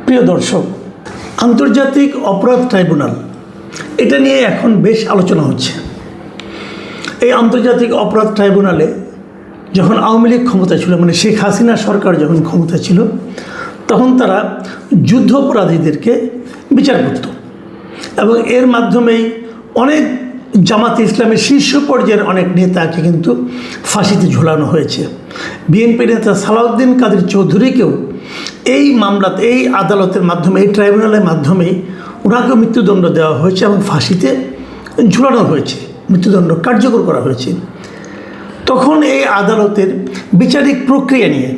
প্রিয় দর্শক, আন্তর্জাতিক অপরাধ ট্রাইব্যুনাল এটা নিয়ে এখন বেশ আলোচনা হচ্ছে। এই আন্তর্জাতিক অপরাধ ট্রাইব্যুনালে যখন আওয়ামী লীগ ক্ষমতা ছিল, মানে শেখ হাসিনা সরকার যখন ক্ষমতা ছিল, তখন তারা যুদ্ধাপরাধীদেরকে বিচার করত এবং এর মাধ্যমেই অনেক জামাতে ইসলামের শীর্ষ পর্যায়ের অনেক নেতাকে কিন্তু ফাঁসিতে ঝোলানো হয়েছে। বিএনপি নেতা সালাউদ্দিন কাদের চৌধুরীকেও এই মামলাতে, এই আদালতের মাধ্যমে, এই ট্রাইব্যুনালের মাধ্যমেই ওনাকেও মৃত্যুদণ্ড দেওয়া হয়েছে এবং ফাঁসিতে ঝুলানো হয়েছে, মৃত্যুদণ্ড কার্যকর করা হয়েছে। তখন এই আদালতের বিচারিক প্রক্রিয়া নিয়ে,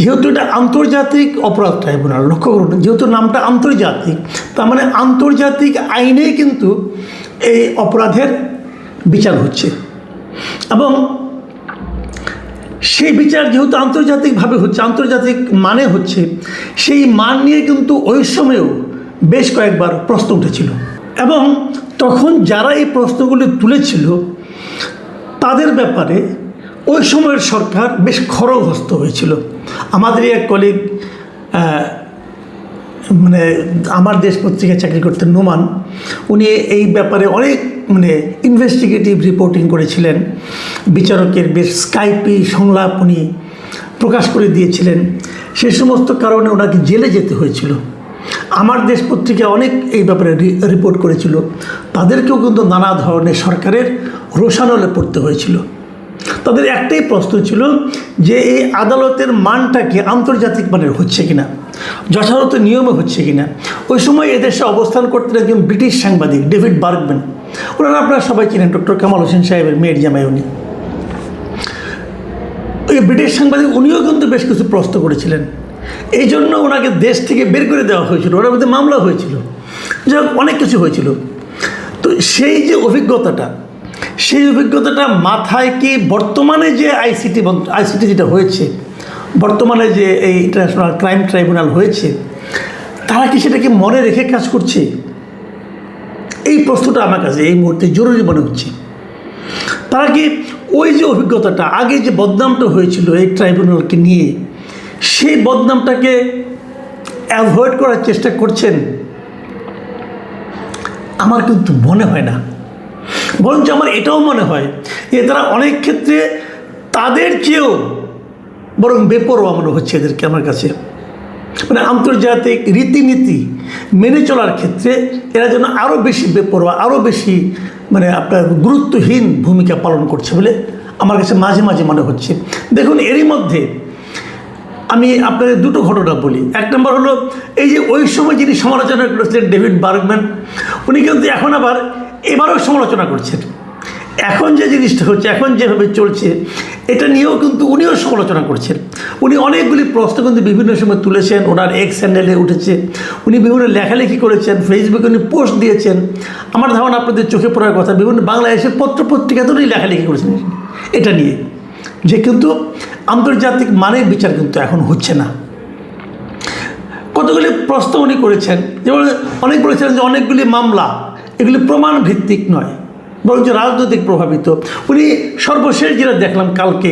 যেহেতু এটা আন্তর্জাতিক অপরাধ ট্রাইব্যুনাল, লক্ষ্য করুন, যেহেতু নামটা আন্তর্জাতিক, তার মানে আন্তর্জাতিক আইনেই কিন্তু এই অপরাধের বিচার হচ্ছে এবং সেই বিচার যেহেতু আন্তর্জাতিকভাবে হচ্ছে, আন্তর্জাতিক মানে হচ্ছে, সেই মান নিয়ে কিন্তু ওই সময়েও বেশ কয়েকবার প্রশ্ন উঠেছিল এবং তখন যারা এই প্রশ্নগুলি তুলেছিল তাদের ব্যাপারে ওই সময়ের সরকার বেশ খড়গহস্ত হয়েছিল। আমাদেরই এক কলিগ, মানে আমার দেশ পত্রিকায় চাকরি করতেন, নোমান, উনি এই ব্যাপারে অনেক ইনভেস্টিগেটিভ রিপোর্টিং করেছিলেন। বিচারকের বেশ স্কাইপি সংলাপ উনি প্রকাশ করে দিয়েছিলেন। সে সমস্ত কারণে ওনাকে জেলে যেতে হয়েছিল। আমার দেশ পত্রিকা অনেক এই ব্যাপারে রিপোর্ট করেছিল। তাদেরকেও কিন্তু নানা ধরনের সরকারের রোষানলে পড়তে হয়েছিল। তাদের একটাই প্রশ্ন ছিল যে এই আদালতের মানটা কি আন্তর্জাতিক মানের হচ্ছে কিনা, যথাযথ নিয়মে হচ্ছে কিনা। ওই সময় এদেশে অবস্থান করতেন একজন ব্রিটিশ সাংবাদিক ডেভিড বার্গম্যান, ওনারা আপনারা সবাই চিনেন, ডক্টর কামাল হোসেন সাহেবের মেয়ের জামাই উনি। ওই ব্রিটিশ সাংবাদিক উনিও কিন্তু বেশ কিছু প্রশ্ন করেছিলেন। এই জন্য ওনাকে দেশ থেকে বের করে দেওয়া হয়েছিল, ওনার মধ্যে মামলা হয়েছিল, যাই হোক অনেক কিছু হয়েছিল। তো সেই যে অভিজ্ঞতাটা, সেই অভিজ্ঞতাটা মাথায় কি বর্তমানে যে আইসিটি যেটা হয়েছে, বর্তমানে যে এই ইন্টারন্যাশনাল ক্রাইম ট্রাইব্যুনাল হয়েছে, তারা কি সেটাকে মনে রেখে কাজ করছে? এই প্রশ্নটা আমার কাছে এই মুহূর্তে জরুরি মনে হচ্ছে। তারা কি ওই যে অভিজ্ঞতাটা, আগে যে বদনামটা হয়েছিল এই ট্রাইব্যুনালকে নিয়ে, সেই বদনামটাকে অ্যাভয়েড করার চেষ্টা করছেন? আমার কিন্তু মনে হয় না। বরঞ্চ আমার এটাও মনে হয় যে তারা অনেক ক্ষেত্রে তাদের চেয়েও বরং বেপরোয়া মনে হচ্ছে এদেরকে আমার কাছে। আন্তর্জাতিক রীতিনীতি মেনে চলার ক্ষেত্রে এরা যেন আরও বেশি বেপরোয়া, আরও বেশি আপনার গুরুত্বহীন ভূমিকা পালন করছে বলে আমার কাছে মাঝে মাঝে মনে হচ্ছে। দেখুন, এরই মধ্যে আমি আপনাদের দুটো ঘটনা বলি। এক নম্বর হলো, এই যে ওই সময় যিনি সমালোচনা করেছিলেন ডেভিড বার্গম্যান, উনি কিন্তু এখন আবার এবারও সমালোচনা করছেন। এখন যে জিনিসটা হচ্ছে, এখন যেভাবে চলছে, এটা নিয়েও কিন্তু উনিও সমালোচনা করছেন। উনি অনেকগুলি প্রশ্ন কিন্তু বিভিন্ন সময় তুলেছেন, ওনার এক্স হ্যান্ডেলে উঠেছে, উনি বিভিন্ন লেখালেখি করেছেন, ফেসবুকে উনি পোস্ট দিয়েছেন। আমার ধারণা আপনাদের চোখে পড়ার কথা, বিভিন্ন বাংলাদেশের পত্রপত্রিকাতেও উনি লেখালেখি করেছেন এটা নিয়ে, যে কিন্তু আন্তর্জাতিক মানের বিচার কিন্তু এখন হচ্ছে না। কতগুলি প্রশ্ন উনি করেছেন, যেমন অনেক বলেছিলেন যে অনেকগুলি মামলা এগুলি প্রমাণ ভিত্তিক নয়, বরঞ্চ রাজনৈতিক প্রভাবিত। উনি সর্বশেষ যেটা দেখলাম কালকে,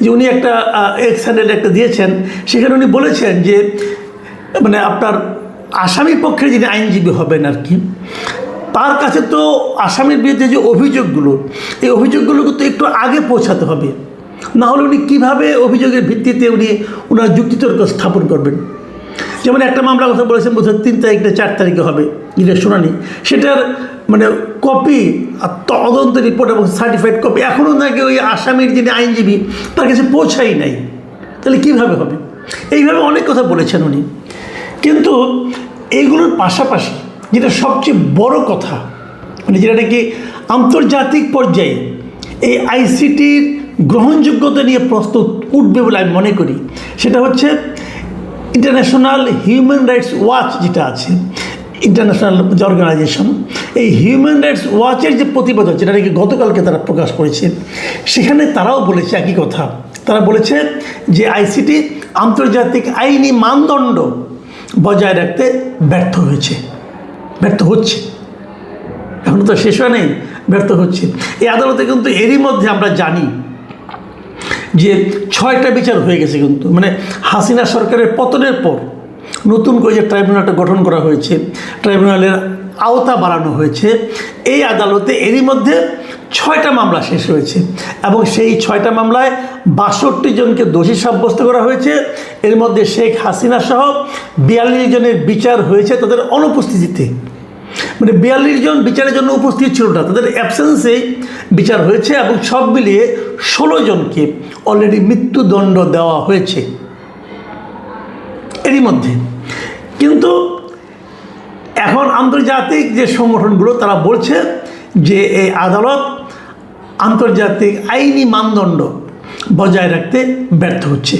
যে উনি একটা এক্স হ্যান্ডেল একটা দিয়েছেন, সেখানে উনি বলেছেন যে আপনার আসামি পক্ষের যিনি আইনজীবী হবেন আর কি, তার কাছে তো আসামির বিরুদ্ধে যে অভিযোগগুলো, এই অভিযোগগুলো কিন্তু একটু আগে পৌঁছাতে হবে, না হলে উনি কীভাবে অভিযোগের ভিত্তিতে ওনার যুক্তিতর্ক স্থাপন করবেন। যেমন একটা মামলার কথা বলেছেন, বোধহয় 3 তারিখ না 4 তারিখে হবে যেটা শুনানি, সেটার কপি, তদন্ত রিপোর্ট এবং সার্টিফাইড কপি এখনও নাকি ওই আসামির যিনি আইনজীবী তার কাছে পৌঁছাই নাই। তাহলে কীভাবে হবে? এইভাবে অনেক কথা বলেছেন উনি। কিন্তু এইগুলোর পাশাপাশি যেটা সবচেয়ে বড় কথা, যেটা নাকি আন্তর্জাতিক পর্যায়ে এই আইসিটির গ্রহণযোগ্যতা নিয়ে প্রশ্ন উঠবে বলে আমি মনে করি, সেটা হচ্ছে ইন্টারন্যাশনাল হিউম্যান রাইটস ওয়াচ যেটা আছে, ইন্টারন্যাশনাল যে অর্গানাইজেশন, এই হিউম্যান রাইটস ওয়াচের যে প্রতিবেদন, যেটা নাকি গতকালকে তারা প্রকাশ করেছে, সেখানে তারাও বলেছে একই কথা। তারা বলেছে যে আইসিটি আন্তর্জাতিক আইনি মানদণ্ড বজায় রাখতে ব্যর্থ হচ্ছে। এখনও তো শেষ হয় নেই, ব্যর্থ হচ্ছে। এই আদালতে কিন্তু এরই মধ্যে আমরা জানি যে 6টা বিচার হয়ে গেছে কিন্তু, হাসিনা সরকারের পতনের পর নতুন করে যে ট্রাইব্যুনালটা গঠন করা হয়েছে, ট্রাইব্যুনালের আওতা বাড়ানো হয়েছে, এই আদালতে এরই মধ্যে 6টা মামলা শেষ হয়েছে এবং সেই 6টা মামলায় 62 জনকে দোষী সাব্যস্ত করা হয়েছে। এর মধ্যে শেখ হাসিনা সহ 42 জনের বিচার হয়েছে তাদের অনুপস্থিতিতে, মানে 42 জন বিচারের জন্য উপস্থিত ছিল না, তাদের অ্যাবসেন্সে বিচার হয়েছে এবং সব মিলিয়ে 16 জনকে অলরেডি মৃত্যুদণ্ড দেওয়া হয়েছে এরই মধ্যে। কিন্তু এখন আন্তর্জাতিক যে সংগঠনগুলো তারা বলছে যে এই আদালত আন্তর্জাতিক আইনি মানদণ্ড বজায় রাখতে ব্যর্থ হচ্ছে।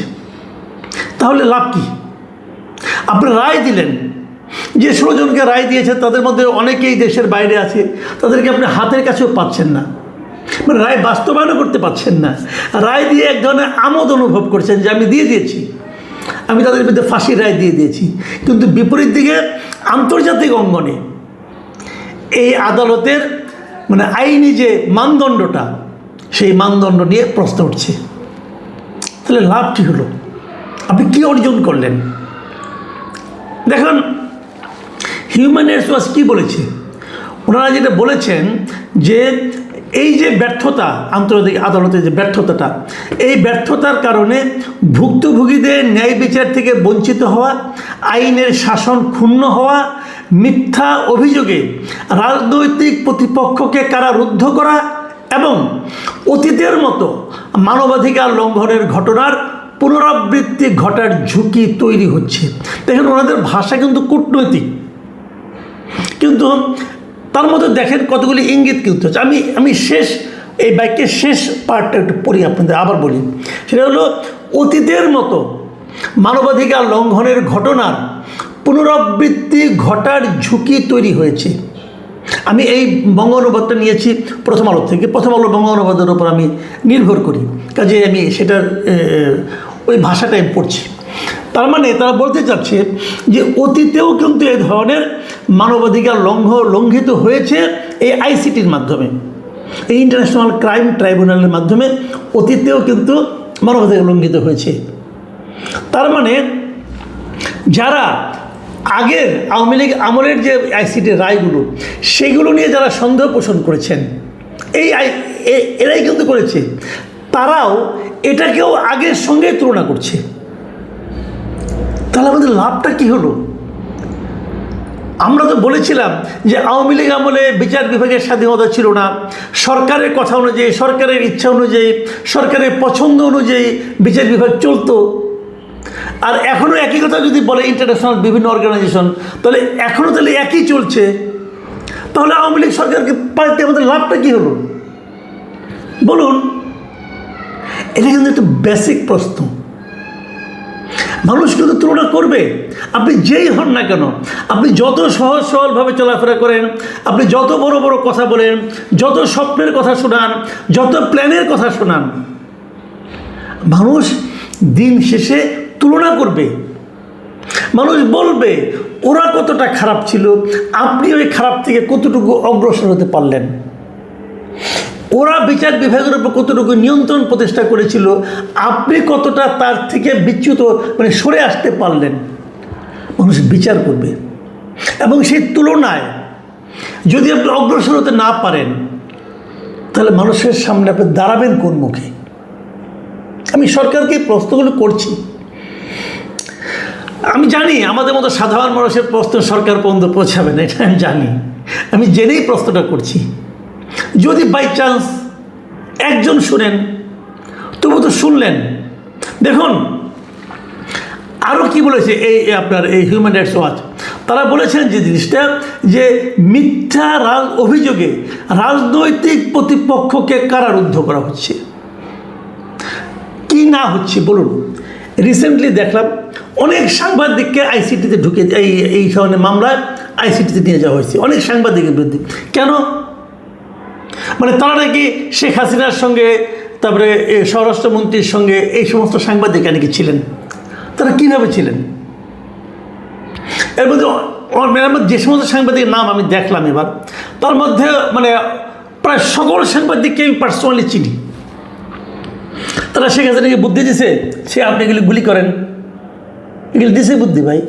তাহলে লাভ কি? আপনি রায় দিলেন, যে 16 জনকে রায় দিয়েছে তাদের মধ্যে অনেকেই দেশের বাইরে আছে, তাদেরকে আপনি হাতের কাছেও পাচ্ছেন না, মানে রায় বাস্তবায়নও করতে পারছেন না। রায় দিয়ে এক ধরনের আমোদ অনুভব করছেন যে আমি দিয়ে দিয়েছি, আমি তাদের বিরুদ্ধে ফাঁসির রায় দিয়ে দিয়েছি। কিন্তু বিপরীত দিকে আন্তর্জাতিক অঙ্গনে এই আদালতের মানে আইনি যে মানদণ্ডটা, সেই মানদণ্ড নিয়ে প্রশ্ন উঠছে। তাহলে লাভ কী হলো? আপনি কী অর্জন করলেন? দেখুন, হিউম্যান রাইটস ওয়াচ কী বলেছে? ওনারা যেটা বলেছেন যে এই যে ব্যর্থতা, আন্তর্জাতিক আদালতের যে ব্যর্থতাটা, এই ব্যর্থতার কারণে ভুক্তভোগীদের ন্যায় বিচার থেকে বঞ্চিত হওয়া, আইনের শাসন ক্ষুণ্ণ হওয়া, মিথ্যা অভিযোগে রাজনৈতিক প্রতিপক্ষকে কারারুদ্ধ করা এবং অতীতের মতো মানবাধিকার লঙ্ঘনের ঘটনার পুনরাবৃত্তি ঘটার ঝুঁকি তৈরি হচ্ছে। দেখেন, ওনাদের ভাষা কিন্তু কূটনৈতিক, কিন্তু তার মধ্যে দেখেন কতগুলি ইঙ্গিত কিন্তু হচ্ছে। আমি শেষ এই বাক্যের শেষ পার্টটা একটু পড়ি আপনাদের, আবার বলি। সেটা হলো, অতীতের মতো মানবাধিকার লঙ্ঘনের ঘটনার পুনরাবৃত্তি ঘটার ঝুঁকি তৈরি হয়েছে। আমি এই বঙ্গ অনুবাদটা নিয়েছি প্রথম আলো থেকে, প্রথম আলো বঙ্গ অনুবাদের উপর আমি নির্ভর করি, কাজে আমি সেটার ওই ভাষাটা আমি পড়ছি। তার মানে তারা বলতে চাচ্ছে যে অতীতেও কিন্তু এই ধরনের মানবাধিকার লঙ্ঘিত হয়েছে এই আইসিটির মাধ্যমে, এই ইন্টারন্যাশনাল ক্রাইম ট্রাইব্যুনালের মাধ্যমে অতীতেও কিন্তু মানবাধিকার লঙ্ঘিত হয়েছে। তার মানে যারা আগের আওয়ামী লীগ আমলের যে আইসিটির রায়গুলো, সেগুলো নিয়ে যারা সন্দেহ পোষণ করেছেন, এরাই কিন্তু করেছে, তারাও এটাকেও আগের সঙ্গে তুলনা করছে। তাহলে আমাদের লাভটা কী হলো? আমরা তো বলেছিলাম যে আওয়ামী লীগ আমলে বিচার বিভাগের স্বাধীনতা ছিল না, সরকারের কথা অনুযায়ী, সরকারের ইচ্ছা অনুযায়ী, সরকারের পছন্দ অনুযায়ী বিচার বিভাগ চলতো। আর এখনও একই কথা যদি বলে ইন্টারন্যাশনাল বিভিন্ন অর্গানাইজেশন, তাহলে এখনও তাহলে একই চলছে। তাহলে আওয়ামী লীগ সরকারকে পাল্টে আমাদের লাভটা কী হলো বলুন? এটা কিন্তু একটা বেসিক প্রশ্ন। মানুষ কিন্তু তুলনা করবে, আপনি যেই হন না কেন, আপনি যত সহজ সরলভাবে চলাফেরা করেন, আপনি যত বড় বড় কথা বলেন, যত স্বপ্নের কথা শোনান, যত প্ল্যানের কথা শোনান, মানুষ দিন শেষে তুলনা করবে। মানুষ বলবে ওরা কতটা খারাপ ছিল, আপনি ওই খারাপ থেকে কতটুকু অগ্রসর হতে পারলেন, ওরা বিচার বিভাগের উপর কতটুকু নিয়ন্ত্রণ প্রতিষ্ঠা করেছিল, আপনি কতটা তার থেকে বিচ্যুত মানে সরে আসতে পারলেন। মানুষ বিচার করবে এবং সেই তুলনায় যদি আপনি অগ্রসর হতে না পারেন, তাহলে মানুষের সামনে আপনি দাঁড়াবেন কোন মুখে? আমি সরকারকে প্রশ্নগুলো করছি। আমি জানি আমাদের মতো সাধারণ মানুষের প্রশ্ন সরকার পর্যন্ত পৌঁছাবে না, এটা আমি জানি, আমি জেনেই প্রশ্নটা করছি। যদি বাই চান্স একজন শুনেন, তবু তো শুনলেন। দেখুন আরও কি বলেছে এই আপনার এই হিউম্যান রাইটস ওয়াচ, তারা বলেছেন যে জিনিসটা, যে মিথ্যা অভিযোগে রাজনৈতিক প্রতিপক্ষকে কারারুদ্ধ করা হচ্ছে। কি না হচ্ছে বলুন? রিসেন্টলি দেখলাম অনেক সাংবাদিককে আইসিটিতে ঢুকে এই ধরনের মামলায় আইসিটিতে নিয়ে যাওয়া হয়েছে, অনেক সাংবাদিকের বিরুদ্ধে। কেন? মানে তারা নাকি শেখ হাসিনার সঙ্গে, তারপরে স্বরাষ্ট্রমন্ত্রীর সঙ্গে এই সমস্ত সাংবাদিক নাকি ছিলেন। তারা কীভাবে ছিলেন? এর মধ্যে যে সমস্ত সাংবাদিকের নাম আমি দেখলাম এবার, তার মধ্যে মানে প্রায় সকল সাংবাদিককে আমি পার্সোনালি চিনি। তারা শেখ হাসিনাকে বুদ্ধি দিছে, সে আপনি এগুলি গুলি করেন, এগুলি দিছে বুদ্ধি ভাই।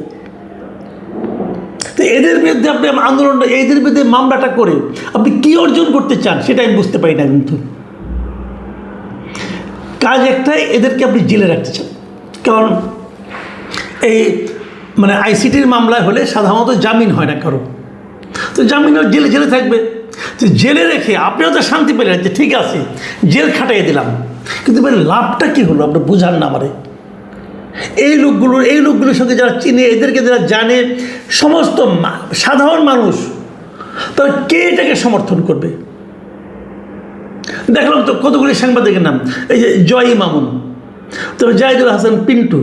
তো এদের বিরুদ্ধে আপনি আন্দোলনটা, এদের বিরুদ্ধে মামলাটা করে আপনি কী অর্জন করতে চান সেটা আমি বুঝতে পারি না। কিন্তু কাজ একটাই, এদেরকে আপনি জেলে রাখতে চান। কারণ এই মানে আইসিটির মামলায় হলে সাধারণত জামিন হয় না কারো, তো জামিন জেলে জেলে থাকবে। তো জেলে রেখে আপনিও তো শান্তি পেলেন যে ঠিক আছে জেল খাটাইয়ে দিলাম, কিন্তু লাভটা কী হলো আপনি বুঝান না আমারে। এই লোকগুলোর সঙ্গে যারা চিনে, এদেরকে যারা জানে, সমস্ত সাধারণ মানুষ, তারা কে এটাকে সমর্থন করবে? দেখলাম তো কতগুলি সাংবাদিকের নাম, এই যে জয় মামুন, তবে জাহিদুল হাসান পিন্টু,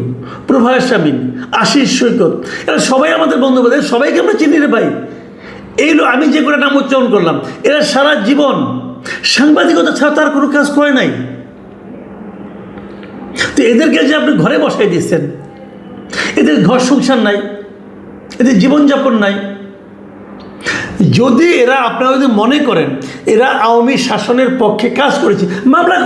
প্রভাস শামীম, আশিস সৈকত, এরা সবাই আমাদের বন্ধু বান্ধব, সবাইকে আমরা চিনি রে ভাই। এই আমি যে করে নাম উচ্চারণ করলাম, এরা সারা জীবন সাংবাদিকতা ছাড়া তার কোনো কাজ করে নাই। তো এদেরকে যে আপনি ঘরে বসাই দিচ্ছেন, এদের ঘর সংসার নাই, এদের জীবনযাপন নাই। যদি এরা, আপনারা যদি মনে করেন এরা আওয়ামী শাসনের পক্ষে কাজ করেছে, মামলা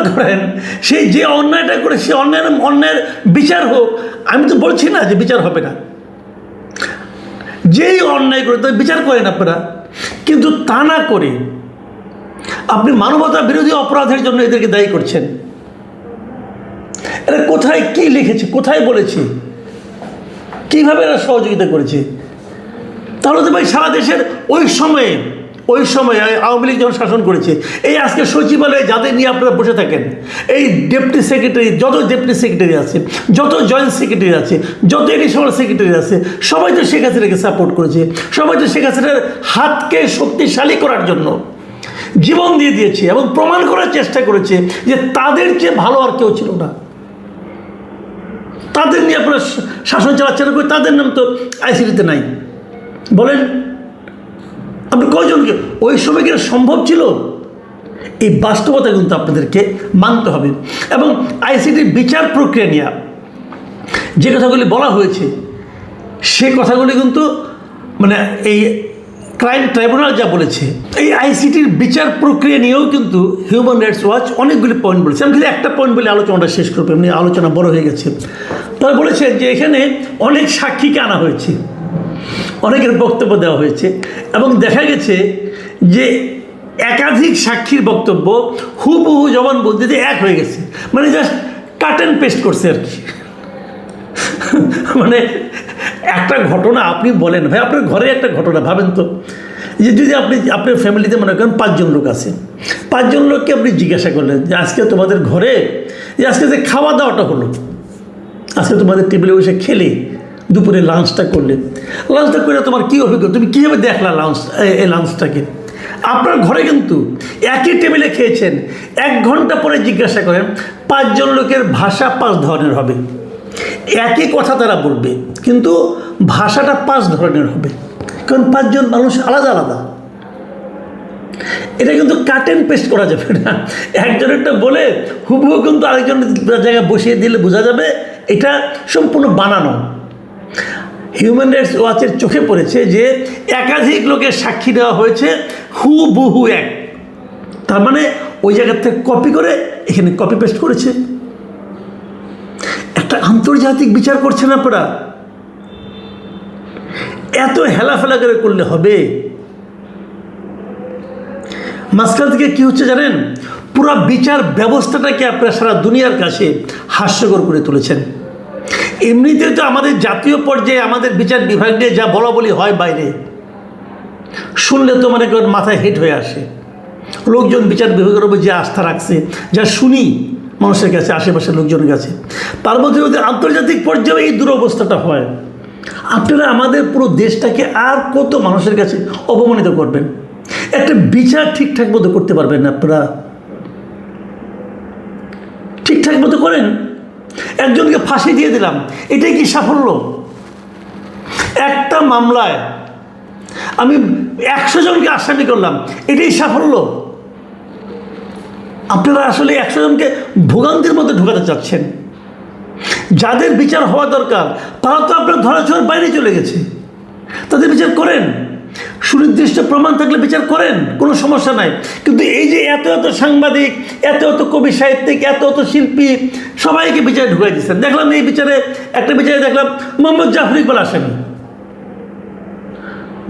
করেন, সেই যে অন্যায়টা করে সে অন্যায়ের বিচার হোক। আমি তো বলছি না যে বিচার হবে না, যেই অন্যায় করে তাই বিচার করেন আপনারা, কিন্তু তা না করে আপনি মানবতা বিরোধী অপরাধের জন্য এদেরকে দায়ী করছেন। এরা কোথায় কি লিখেছে, কোথায় বলেছে, কিভাবে এরা সহযোগিতা করেছে? তাহলে তো ভাই সারা দেশের ওই সময়ে আওয়ামী লীগ যখন শাসন করেছে, এই আজকে সচিবালয়ে যাদের নিয়ে আপনারা বসে থাকেন, এই ডেপুটি সেক্রেটারি, যত ডেপুটি সেক্রেটারি আছে, যত জয়েন্ট সেক্রেটারি আছে, যত এডিশনাল সেক্রেটারি আছে, সবাই তো শেখ হাসিনাকে সাপোর্ট করেছে। সবাই তো শেখ হাসিনার হাতকে শক্তিশালী করার জন্য জীবন দিয়ে দিয়েছে এবং প্রমাণ করার চেষ্টা করেছে যে তাদের চেয়ে ভালো আর কেউ ছিল না। তাদের নিয়ে আপনারা শাসন চালাচ্ছেন, তাদের নাম তো আইসিটিতে নাই। বলেন আপনি কয়জনকে? ওই সময় কি সম্ভব ছিল? এই বাস্তবতা কিন্তু আপনাদেরকে মানতে হবে। এবং আইসিটির বিচার প্রক্রিয়া নিয়ে যে কথাগুলি বলা হয়েছে, সে কথাগুলি কিন্তু মানে এই ক্রাইম ট্রাইব্যুনাল যা বলেছে, এই আইসিটির বিচার প্রক্রিয়া নিয়েও কিন্তু হিউম্যান রাইটস ওয়াচ অনেকগুলি পয়েন্ট বলেছে। আমি খালি একটা পয়েন্ট বলে আলোচনাটা শেষ করবো, এমনি আলোচনা বড় হয়ে গেছে। তারা বলেছে যে এখানে অনেক সাক্ষীকে আনা হয়েছে, অনেকের বক্তব্য দেওয়া হয়েছে, এবং দেখা গেছে যে একাধিক সাক্ষীর বক্তব্য হুবহু জবানবন্দিতে এক হয়ে গেছে, মানে জাস্ট কাট অ্যান্ড পেস্ট করছে আর কি। মানে একটা ঘটনা আপনি বলেন ভাই, আপনার ঘরে একটা ঘটনা ভাবেন তো, যে যদি আপনার ফ্যামিলিতে মনে করেন 5 জন লোক আছে, 5 জন লোককে আপনি জিজ্ঞাসা করলেন যে আজকে তোমাদের ঘরে যে আজকে যে খাওয়া দাওয়াটা হলো, আজকে তোমাদের টেবিলে বসে খেলে দুপুরে লাঞ্চটা করে তোমার কী অভিজ্ঞতা, তুমি কীভাবে দেখলা এই লাঞ্চটাকে? আপনার ঘরে কিন্তু একই টেবিলে খেয়েছেন, 1 ঘন্টা পরে জিজ্ঞাসা করেন, 5 জন লোকের ভাষা 5 ধরনের হবে, একই কথা তারা বলবে কিন্তু ভাষাটা 5 ধরনের হবে, কারণ 5 জন মানুষ আলাদা আলাদা। এটা কিন্তু কাট অ্যান্ড পেস্ট করা যাবে না। একজনেরটা বলে হুবহু কিন্তু আরেকজনের জায়গায় বসিয়ে দিলে বোঝা যাবে এটা সম্পূর্ণ বানানো। হিউম্যান রাইটস ওয়াচের চোখে পড়েছে যে একাধিক লোকের সাক্ষী দেওয়া হয়েছে হুবহু এক, তার মানে ওই জায়গার থেকে কপি করে এখানে কপি পেস্ট করেছে। একটা আন্তর্জাতিক বিচার করছেন আপনারা, এত হেলাফেলা করে করলে হবে? মাঝখান থেকে কী হচ্ছে জানেন, পুরো বিচার ব্যবস্থাটাকে আপনারা সারা দুনিয়ার কাছে হাস্যকর করে তুলেছেন। এমনিতে তো আমাদের জাতীয় পর্যায়ে আমাদের বিচার বিভাগ নিয়ে যা বলা বলি হয় বাইরে, শুনলে তো মানে মাথায় হেট হয়ে আসে। লোকজন বিচার বিভাগের উপর যে আস্থা রাখছে, যা শুনি মানুষের কাছে, আশেপাশের লোকজনের কাছে, তার মধ্যে যদি আন্তর্জাতিক পর্যায়ে এই দুরবস্থাটা হয়, আপনারা আমাদের পুরো দেশটাকে আর কত মানুষের কাছে অপমানিত করবেন? একটা বিচার ঠিকঠাক মতো করতে পারবেন না আপনারা? ঠিকঠাক মতো করেন, একজনকে ফাঁসি দিয়ে দিলাম, এটাই কি সাফল্য? একটা মামলায় আমি 100 জনকে আসামি করলাম, এটাই সাফল্য? আপনারা আসলে 100 জনকে ভোগান্তির মধ্যে ঢোকাতে চাচ্ছেন। যাদের বিচার হওয়া দরকার তারা তো আপনার ধরাছোঁয়ার বাইরে চলে গেছে, তাদের বিচার করেন, সুনির্দিষ্ট প্রমাণ থাকলে বিচার করেন, কোনো সমস্যা নাই। কিন্তু এই যে এত এত সাংবাদিক, এত এত কবি সাহিত্যিক, এত এত শিল্পী, সবাইকে বিচারে ঢুকাই দিচ্ছেন। দেখলাম এই বিচারে একটা বিচারে দেখলাম মোহাম্মদ জাফর ইকবাল আসামি।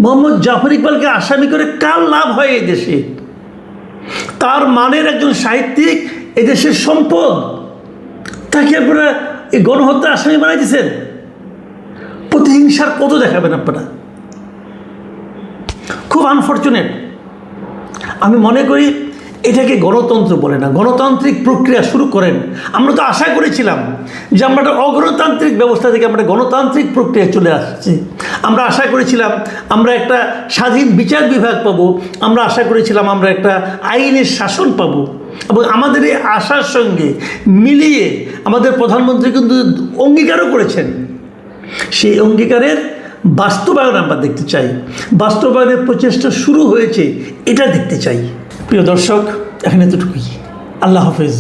মোহাম্মদ জাফর ইকবালকে আসামি করে কার লাভ হয় এই দেশে? তার মানের একজন সাহিত্যিক, এই দেশের সম্পদ, তাকে আপনারা এই গণহত্যার আসামি বানাই দিচ্ছেন। প্রতিহিংসার কত দেখাবেন আপনারা? খুব আনফর্চুনেট। আমি মনে করি এটাকে গণতন্ত্র বলে না, গণতান্ত্রিক প্রক্রিয়া শুরু করেন। আমরা তো আশা করেছিলাম যে আমরা একটা অগণতান্ত্রিক ব্যবস্থা থেকে আমরা গণতান্ত্রিক প্রক্রিয়া চলে আসছি। আমরা আশা করেছিলাম আমরা একটা স্বাধীন বিচার বিভাগ পাবো, আমরা আশা করেছিলাম আমরা একটা আইনের শাসন পাবো। এবং আমাদের এই আশার সঙ্গে মিলিয়ে আমাদের প্রধানমন্ত্রী কিন্তু অঙ্গীকারও করেছেন। সেই অঙ্গীকারের বাস্তবায়ন আমরা দেখতে চাই, বাস্তবায়নের প্রচেষ্টা শুরু হয়েছে এটা দেখতে চাই। প্রিয় দর্শক, এখানে এতটুকুই। আল্লাহ হাফেজ।